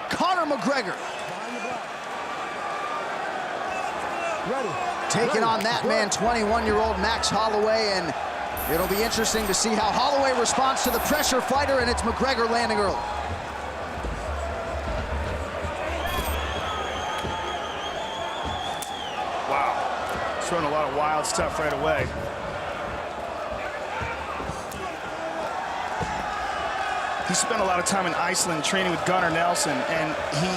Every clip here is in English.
Conor McGregor. Taking on that man, 21-year-old Max Holloway, and it'll be interesting to see how Holloway responds to the pressure fighter, and it's McGregor landing early. Wow, throwing a lot of wild stuff right away. He spent a lot of time in Iceland training with Gunnar Nelson, and he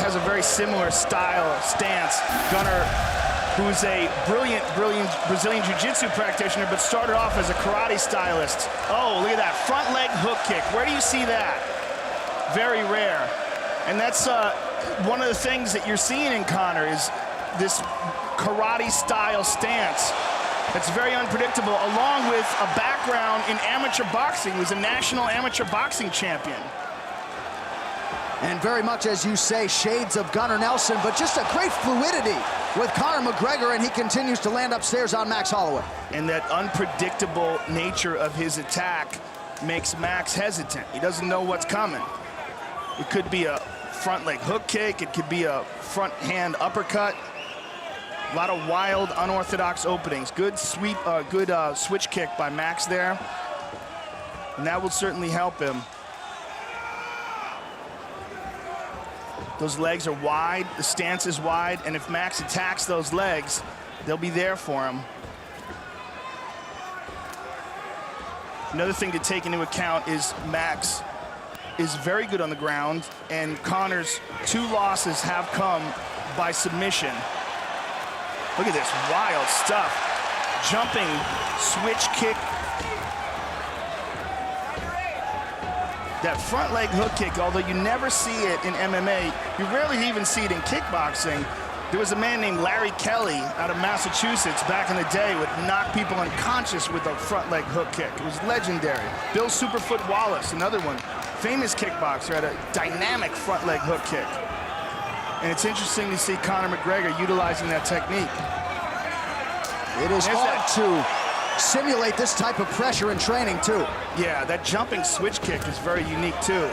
has a very similar stance. Gunnar, who's a brilliant Brazilian Jiu-Jitsu practitioner, but started off as a karate stylist. Oh, look at that, front leg hook kick. Where do you see that? Very rare. And that's one of the things that you're seeing in Conor is this karate style stance. That's very unpredictable, along with a background in amateur boxing. He was a national amateur boxing champion. And very much, as you say, shades of Gunnar Nelson, but just a great fluidity with Conor McGregor, and he continues to land upstairs on Max Holloway. And that unpredictable nature of his attack makes Max hesitant. He doesn't know what's coming. It could be a front leg hook kick. It could be a front hand uppercut. A lot of wild, unorthodox openings. Good sweep, good switch kick by Max there. And that will certainly help him. Those legs are wide, the stance is wide, and if Max attacks those legs, they'll be there for him. Another thing to take into account is Max is very good on the ground, and Conor's 2 losses have come by submission. Look at this wild stuff. Jumping switch kick. That front leg hook kick, although you never see it in MMA, you rarely even see it in kickboxing. There was a man named Larry Kelly out of Massachusetts back in the day would knock people unconscious with a front leg hook kick. It was legendary. Bill Superfoot Wallace, another one, famous kickboxer, had a dynamic front leg hook kick. And it's interesting to see Conor McGregor utilizing that technique. It is hard to simulate this type of pressure in training, too. Yeah, that jumping switch kick is very unique, too.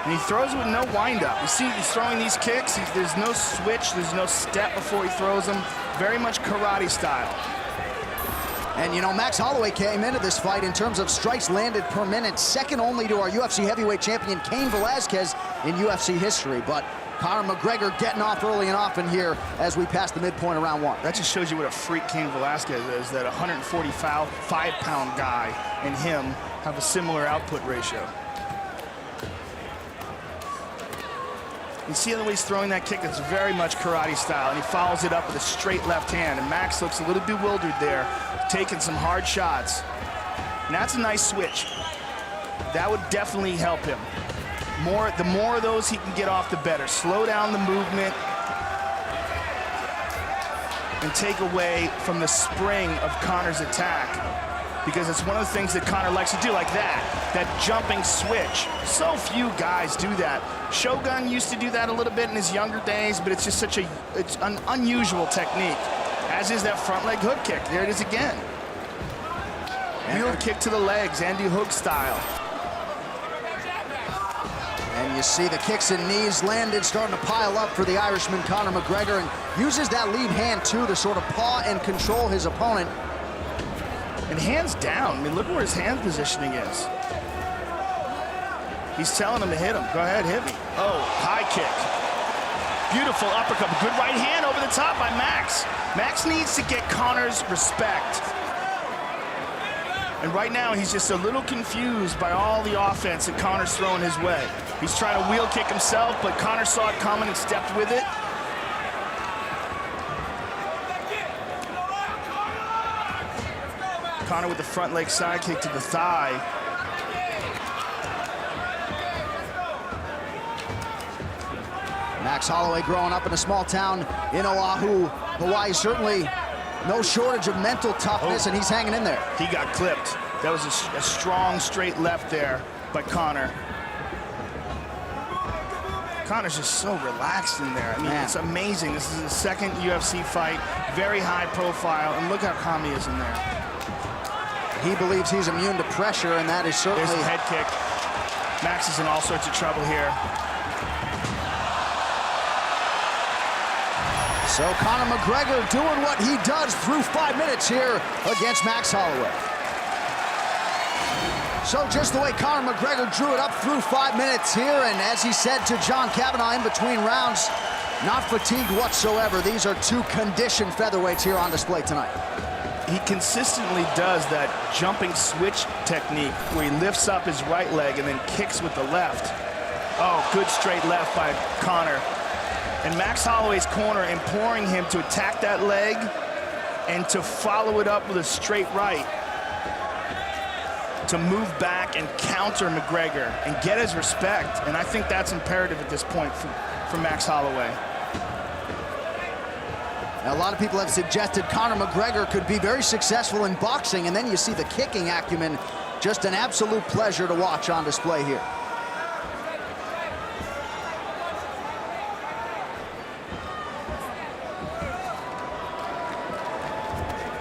And he throws with no wind-up. You see, he's throwing these kicks. There's no switch. There's no step before he throws them. Very much karate style. And, you know, Max Holloway came into this fight in terms of strikes landed per minute, second only to our UFC heavyweight champion, Cain Velasquez, in UFC history. But Conor McGregor getting off early and often here as we pass the midpoint of round 1. That just shows you what a freak Cain Velasquez is, that 145-pound guy and him have a similar output ratio. You see the way he's throwing that kick, it's very much karate style, and he follows it up with a straight left hand, and Max looks a little bewildered there, taking some hard shots. And that's a nice switch. That would definitely help him. The more of those he can get off, the better. Slow down the movement and take away from the spring of Conor's attack, because it's one of the things that Conor likes to do, like that jumping switch. So few guys do that. Shogun used to do that a little bit in his younger days, but it's just it's an unusual technique, as is that front leg hook kick. There it is again. Wheel kick to the legs, Andy Hook style. And you see the kicks and knees landed, starting to pile up for the Irishman, Conor McGregor, and uses that lead hand, too, to sort of paw and control his opponent. And hands down. I mean, look where his hand positioning is. He's telling him to hit him. Go ahead, hit me. Oh, high kick. Beautiful uppercut. Good right hand over the top by Max. Max needs to get Conor's respect. And right now, he's just a little confused by all the offense that Conor's throwing his way. He's trying to wheel kick himself, but Conor saw it coming and stepped with it. Conor with the front leg side kick to the thigh. Max Holloway growing up in a small town in Oahu, Hawaii, certainly no shortage of mental toughness, and he's hanging in there. He got clipped. That was a strong straight left there by Conor. Conor's just so relaxed in there. I mean, it's amazing. This is his second UFC fight, very high profile, and look how calm he is in there. He believes he's immune to pressure, and that is certainly... There's the head kick. Max is in all sorts of trouble here. So Conor McGregor doing what he does through 5 minutes here against Max Holloway. So just the way Conor McGregor drew it up through 5 minutes here, and as he said to John Kavanagh in between rounds, not fatigued whatsoever. These are two conditioned featherweights here on display tonight. He consistently does that jumping switch technique where he lifts up his right leg and then kicks with the left. Oh, good straight left by Conor. And Max Holloway's corner imploring him to attack that leg and to follow it up with a straight right, to move back and counter McGregor and get his respect. And I think that's imperative at this point for Max Holloway. Now, a lot of people have suggested Conor McGregor could be very successful in boxing, and then you see the kicking acumen. Just an absolute pleasure to watch on display here.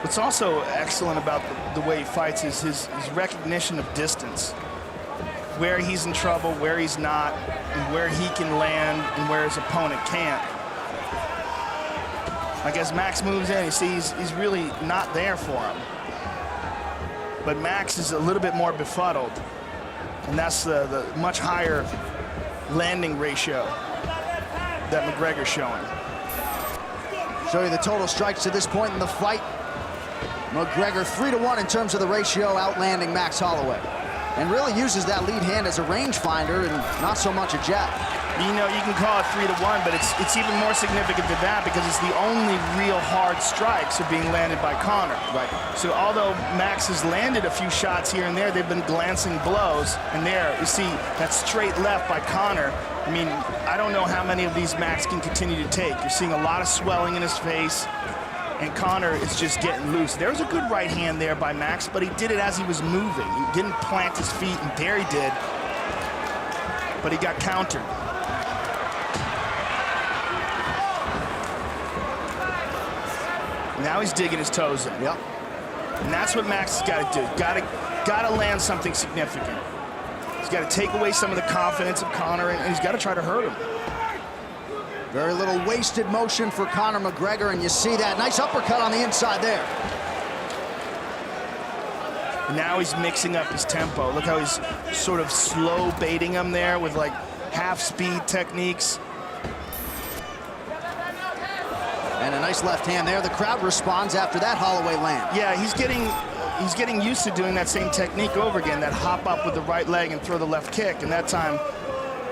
What's also excellent about the way he fights is his recognition of distance. Where he's in trouble, where he's not, and where he can land and where his opponent can't. Like as Max moves in, you see he's really not there for him. But Max is a little bit more befuddled. And that's the much higher landing ratio that McGregor's showing. Show you the total strikes to this point in the fight. McGregor 3-1 in terms of the ratio, outlanding Max Holloway. And really uses that lead hand as a rangefinder and not so much a jab. You know, you can call it 3-1, but it's even more significant than that because it's the only real hard strikes are being landed by Conor. Right. So although Max has landed a few shots here and there, they've been glancing blows. And there, you see that straight left by Conor. I mean, I don't know how many of these Max can continue to take. You're seeing a lot of swelling in his face, and Conor is just getting loose. There was a good right hand there by Max, but he did it as he was moving. He didn't plant his feet, and there he did. But he got countered. Now he's digging his toes in. Yep. And that's what Max has got to do. Got to land something significant. He's got to take away some of the confidence of Conor, and he's got to try to hurt him. Very little wasted motion for Conor McGregor, and you see that nice uppercut on the inside there. Now he's mixing up his tempo. Look how he's sort of slow baiting him there with like half-speed techniques. And a nice left hand there. The crowd responds after that Holloway land. Yeah, he's getting used to doing that same technique over again, that hop up with the right leg and throw the left kick, and that time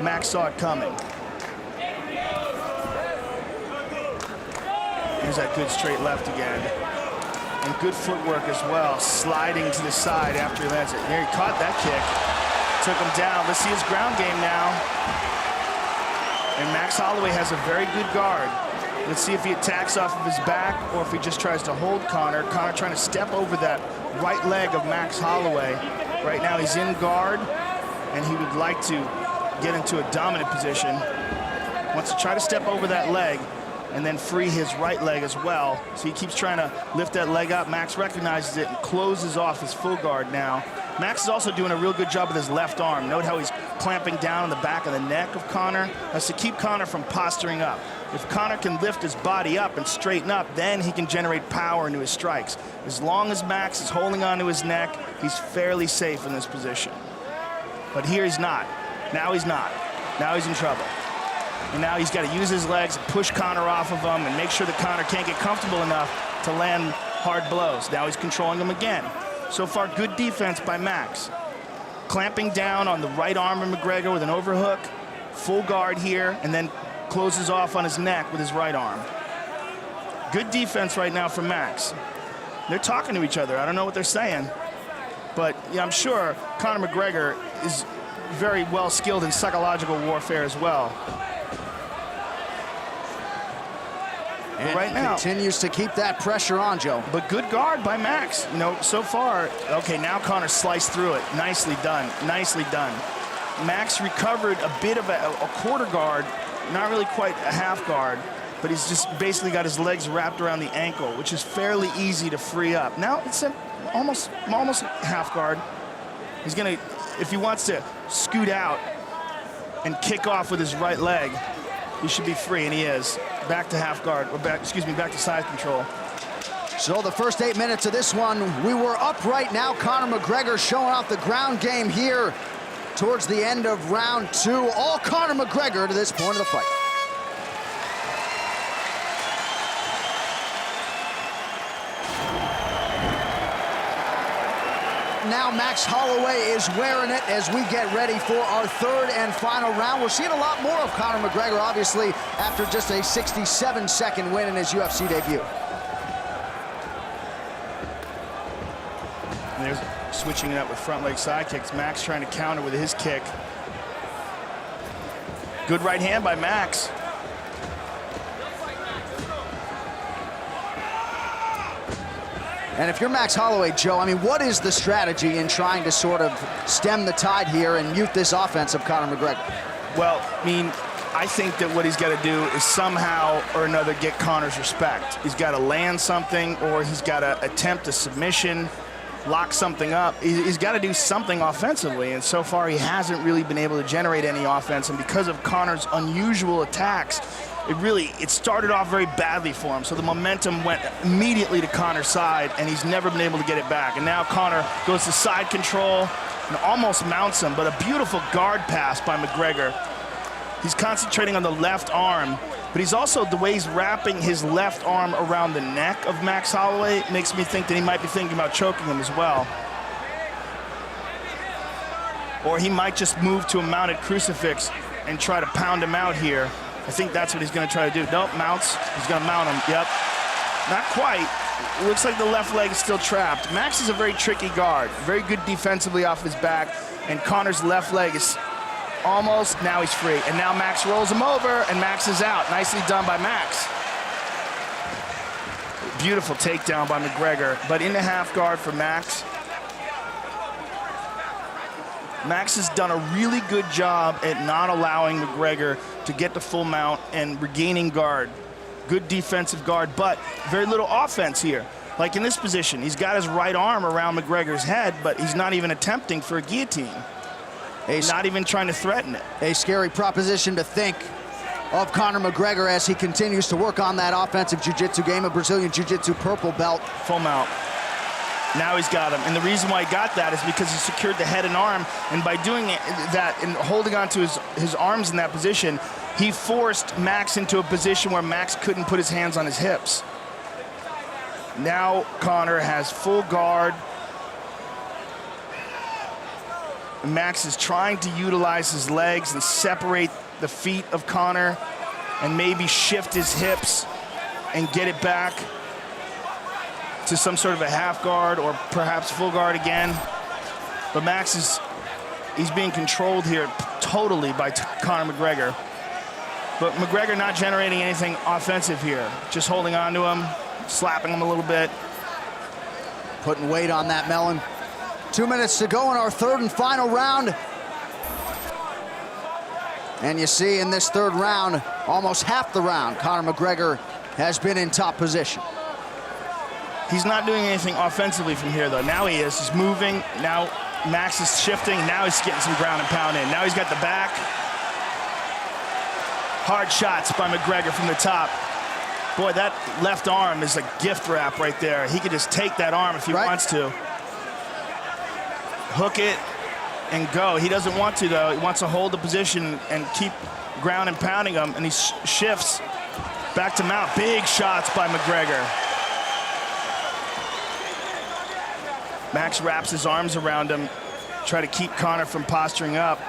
Max saw it coming. Here's that good straight left again. And good footwork as well, sliding to the side after he lands it. Here he caught that kick, took him down. Let's see his ground game now. And Max Holloway has a very good guard. Let's see if he attacks off of his back or if he just tries to hold Conor. Conor trying to step over that right leg of Max Holloway. Right now he's in guard, and he would like to get into a dominant position. Wants to try to step over that leg and then free his right leg as well. So he keeps trying to lift that leg up. Max recognizes it and closes off his full guard now. Max is also doing a real good job with his left arm. Note how he's clamping down on the back of the neck of Conor. That's to keep Conor from posturing up. If Conor can lift his body up and straighten up, then he can generate power into his strikes. As long as Max is holding onto his neck, he's fairly safe in this position. But here he's not. Now he's not. Now he's in trouble. And now he's got to use his legs and push Conor off of him and make sure that Conor can't get comfortable enough to land hard blows. Now he's controlling him again. So far, good defense by Max. Clamping down on the right arm of McGregor with an overhook, full guard here, and then closes off on his neck with his right arm. Good defense right now from Max. They're talking to each other. I don't know what they're saying. But yeah, I'm sure Conor McGregor is very well skilled in psychological warfare as well. And right now continues to keep that pressure on, Joe. But good guard by Max. You know, so far, okay, now Conor sliced through it. Nicely done, nicely done. Max recovered a bit of a quarter guard, not really quite a half guard, but he's just basically got his legs wrapped around the ankle, which is fairly easy to free up. Now it's almost half guard. He's gonna, if he wants to scoot out and kick off with his right leg, He should be free, and he is. Back to half guard, or back to side control. So the first 8 minutes of this one, we were up right now. Conor McGregor showing off the ground game here towards the end of round 2. All Conor McGregor to this point of the fight. Now Max Holloway is wearing it as we get ready for our third and final round. We're seeing a lot more of Conor McGregor, obviously, after just a 67-second win in his UFC debut. And there's switching it up with front leg side kicks. Max trying to counter with his kick. Good right hand by Max. And if you're Max Holloway, Joe, I mean, what is the strategy in trying to sort of stem the tide here and mute this offense of Conor McGregor? Well, I mean, I think that what he's got to do is somehow or another get Conor's respect. He's got to land something, or he's got to attempt a submission, lock something up. He's got to do something offensively, and so far he hasn't really been able to generate any offense. And because of Conor's unusual attacks, it started off very badly for him. So the momentum went immediately to Conor's side, and he's never been able to get it back. And now Conor goes to side control and almost mounts him, but a beautiful guard pass by McGregor. He's concentrating on the left arm, but he's also, the way he's wrapping his left arm around the neck of Max Holloway makes me think that he might be thinking about choking him as well. Or he might just move to a mounted crucifix and try to pound him out here. I think that's what he's going to try to do. Nope, mounts. He's going to mount him. Yep. Not quite. It looks like the left leg is still trapped. Max is a very tricky guard. Very good defensively off his back. And Conor's left leg is almost, now he's free. And now Max rolls him over, and Max is out. Nicely done by Max. Beautiful takedown by McGregor. But into half guard for Max. Max has done a really good job at not allowing McGregor to get the full mount and regaining guard. Good defensive guard, but very little offense here. Like in this position, he's got his right arm around McGregor's head, but he's not even attempting for a guillotine. He's not even trying to threaten it. A scary proposition to think of Conor McGregor as he continues to work on that offensive jiu-jitsu game, a Brazilian jiu-jitsu purple belt. Full mount. Now he's got him, and the reason why he got that is because he secured the head and arm, and by doing that and holding on to his arms in that position, he forced Max into a position where Max couldn't put his hands on his hips. Now Conor has full guard. Max is trying to utilize his legs and separate the feet of Conor and maybe shift his hips and get it back to some sort of a half guard or perhaps full guard again. But Max he's being controlled here totally by Conor McGregor. But McGregor not generating anything offensive here, just holding on to him, slapping him a little bit. Putting weight on that melon. 2 minutes to go in our third and final round. And you see in this third round, almost half the round, Conor McGregor has been in top position. He's not doing anything offensively from here, though. Now he is. He's moving. Now Max is shifting. Now he's getting some ground and pound in. Now he's got the back. Hard shots by McGregor from the top. Boy, that left arm is a gift wrap right there. He could just take that arm if he wants to. Hook it and go. He doesn't want to, though. He wants to hold the position and keep ground and pounding him, and he shifts back to mount. Big shots by McGregor. Max wraps his arms around him, try to keep Conor from posturing up.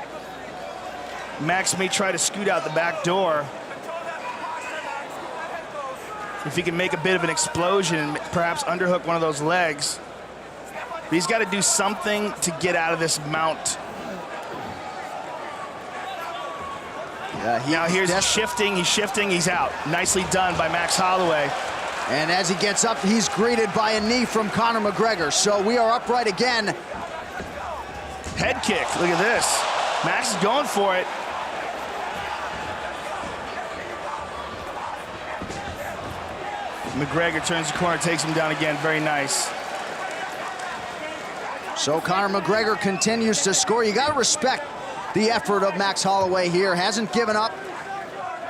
Max may try to scoot out the back door. If he can make a bit of an explosion and perhaps underhook one of those legs. But he's got to do something to get out of this mount. Now here's shifting, he's out. Nicely done by Max Holloway. And as he gets up, he's greeted by a knee from Conor McGregor. So we are upright again. Head kick, look at this. Max is going for it. McGregor turns the corner, takes him down again, very nice. So Conor McGregor continues to score. You gotta respect the effort of Max Holloway here. Hasn't given up.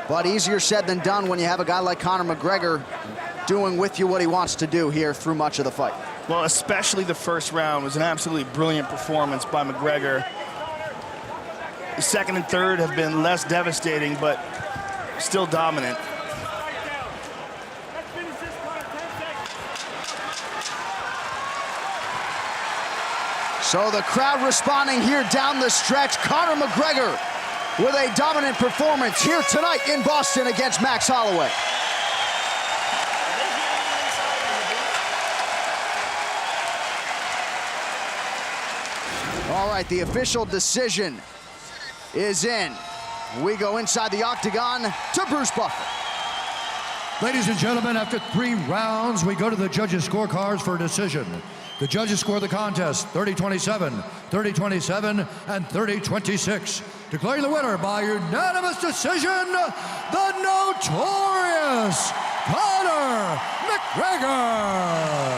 But easier said than done when you have a guy like Conor McGregor doing with you what he wants to do here through much of the fight. Well, especially the first round was an absolutely brilliant performance by McGregor. The second and third have been less devastating, but still dominant. So the crowd responding here down the stretch. Conor McGregor with a dominant performance here tonight in Boston against Max Holloway. All right, the official decision is in. We go inside the octagon to Bruce Buffer. Ladies and gentlemen, after 3 rounds, we go to the judges' scorecards for a decision. The judges score the contest 30-27, 30-27, and 30-26. Declaring the winner by unanimous decision, the notorious Conor McGregor.